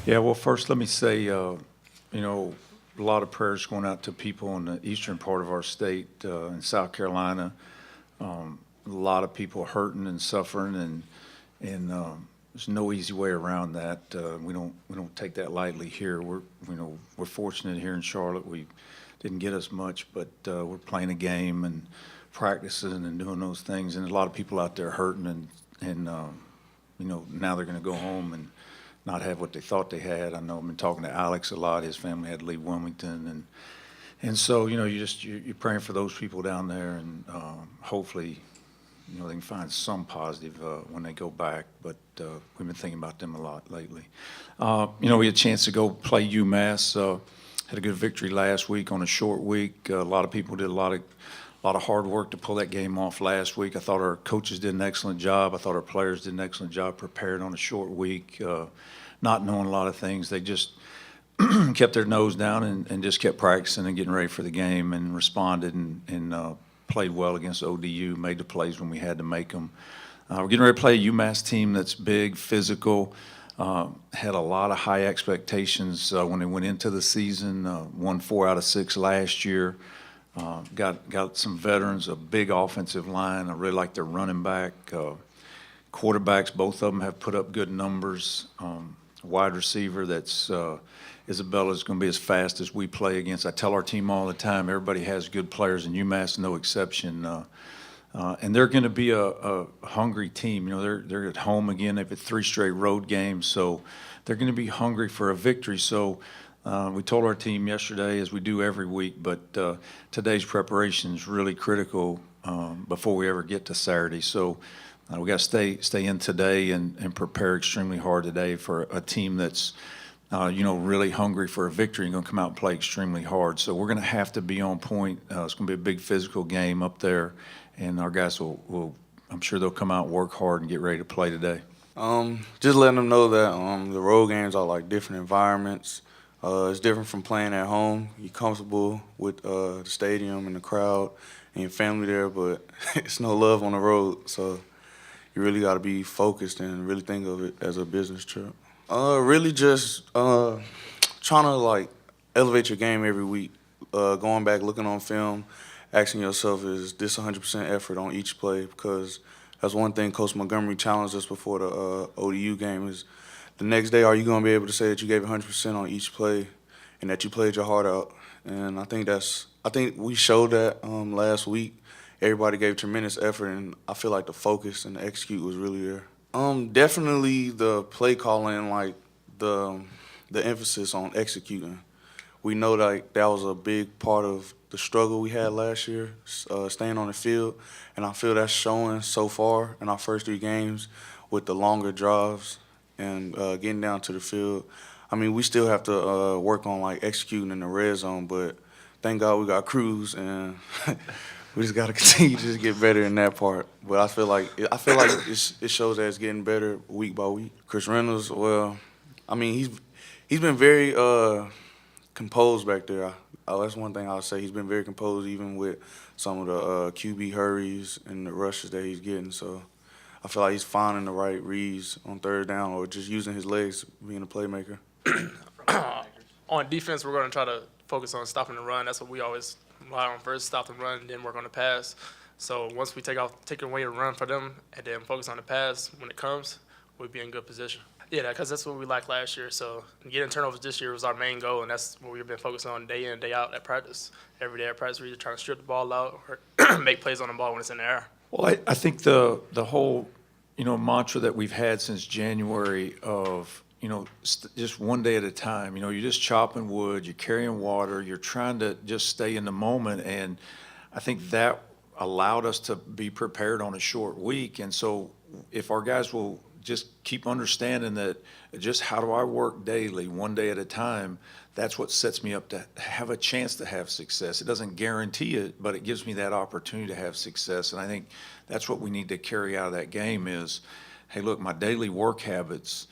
Yeah, well, first let me say, a lot of prayers going out to people in the eastern part of our state, in South Carolina. A lot of people hurting and suffering, and there's no easy way around that. We don't take that lightly here. We're fortunate here in Charlotte. We didn't get as much, but we're playing a game and practicing and doing those things. And a lot of people out there hurting, and now they're going to go home and not have what they thought they had. I know I've been talking to Alex a lot. His family had to leave Wilmington, and so you're praying for those people down there, and hopefully they can find some positive when they go back. But we've been thinking about them a lot lately. We had a chance to go play UMass. Had a good victory last week on a short week. A lot of people did a lot of hard work to pull that game off last week. I thought our coaches did an excellent job. I thought our players did an excellent job prepared on a short week, not knowing a lot of things. They just kept their nose down and just kept practicing and getting ready for the game and responded and played well against ODU, made the plays when we had to make them. We're getting ready to play a UMass team that's big, physical, had a lot of high expectations when they went into the season, won 4 out of 6 last year. Got some veterans, a big offensive line. I really like their running back. Quarterbacks, both of them have put up good numbers. Wide receiver, that's Isabella's going to be as fast as we play against. I tell our team all the time, everybody has good players, and UMass no exception. And they're going to be a hungry team. They're at home again. They've had 3 straight road games, so they're going to be hungry for a victory. So we told our team yesterday, as we do every week, but today's preparation is really critical before we ever get to Saturday. So we got to stay in today and prepare extremely hard today for a team that's really hungry for a victory and going to come out and play extremely hard. So we're going to have to be on point. It's going to be a big physical game up there, and our guys will I'm sure they'll come out and work hard and get ready to play today. Just letting them know that the road games are like different environments. It's different from playing at home. You're comfortable with the stadium and the crowd and your family there, but it's no love on the road. So you really got to be focused and really think of it as a business trip. Really just trying to elevate your game every week. Going back, looking on film, asking yourself, is this 100% effort on each play? Because that's one thing Coach Montgomery challenged us before the ODU game is, the next day, are you going to be able to say that you gave 100% on each play and that you played your heart out? And I think we showed that last week. Everybody gave tremendous effort, and I feel like the focus and the execute was really there. Definitely the play calling, the emphasis on executing. We know that was a big part of the struggle we had last year, staying on the field, and I feel that's showing so far in our first 3 games with the longer drives and getting down to the field. I mean, we still have to work on executing in the red zone, but thank God we got Cruz, and we just got to continue to just get better in that part. But I feel like it shows that it's getting better week by week. Chris Reynolds, well, I mean, he's been very composed back there. That's one thing I'll say. He's been very composed even with some of the QB hurries and the rushes that he's getting. So I feel like he's finding the right reads on third down or just using his legs, being a playmaker. On defense, we're going to try to focus on stopping the run. That's what we always rely on first, stop the run, and then work on the pass. So once we take away the run for them and then focus on the pass when it comes, we'll be in good position. Yeah, because that's what we lacked last year. So getting turnovers this year was our main goal, and that's what we've been focusing on day in, day out at practice. Every day at practice, we're either trying to strip the ball out or make plays on the ball when it's in the air. Well, I think the whole mantra that we've had since January of just one day at a time. You're just chopping wood, you're carrying water, you're trying to just stay in the moment, and I think that allowed us to be prepared on a short week. And so if our guys will just keep understanding that just how do I work daily, one day at a time, that's what sets me up to have a chance to have success. It doesn't guarantee it, but it gives me that opportunity to have success. And I think that's what we need to carry out of that game is, hey, look, my daily work habits,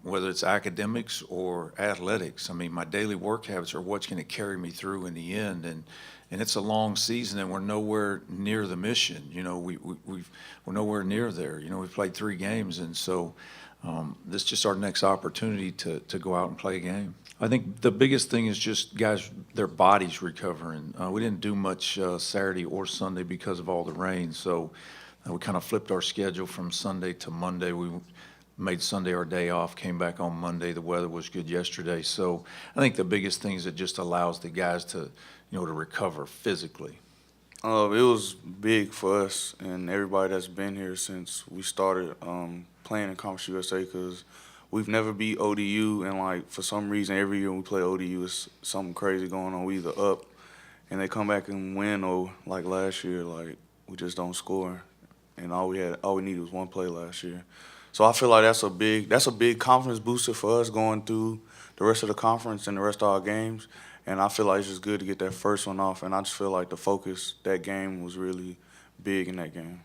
whether it's academics or athletics, I mean, my daily work habits are what's going to carry me through in the end. And it's a long season, and we're nowhere near the mission. We're nowhere near there. We've played 3 games, and so this is just our next opportunity to go out and play a game. I think the biggest thing is just guys, their bodies recovering. We didn't do much Saturday or Sunday because of all the rain, so we kind of flipped our schedule from Sunday to Monday. We made Sunday our day off, came back on Monday. The weather was good yesterday, so I think the biggest thing is it just allows the guys to, to recover physically. It was big for us and everybody that's been here since we started playing in Conference USA, because we've never beat ODU, and like for some reason every year when we play ODU, it's something crazy going on. We either up and they come back and win, or like last year, like we just don't score, and all we needed was one play last year. So I feel like that's a big confidence booster for us going through the rest of the conference and the rest of our games. And I feel like it's just good to get that first one off. And I just feel like the focus, that game was really big in that game.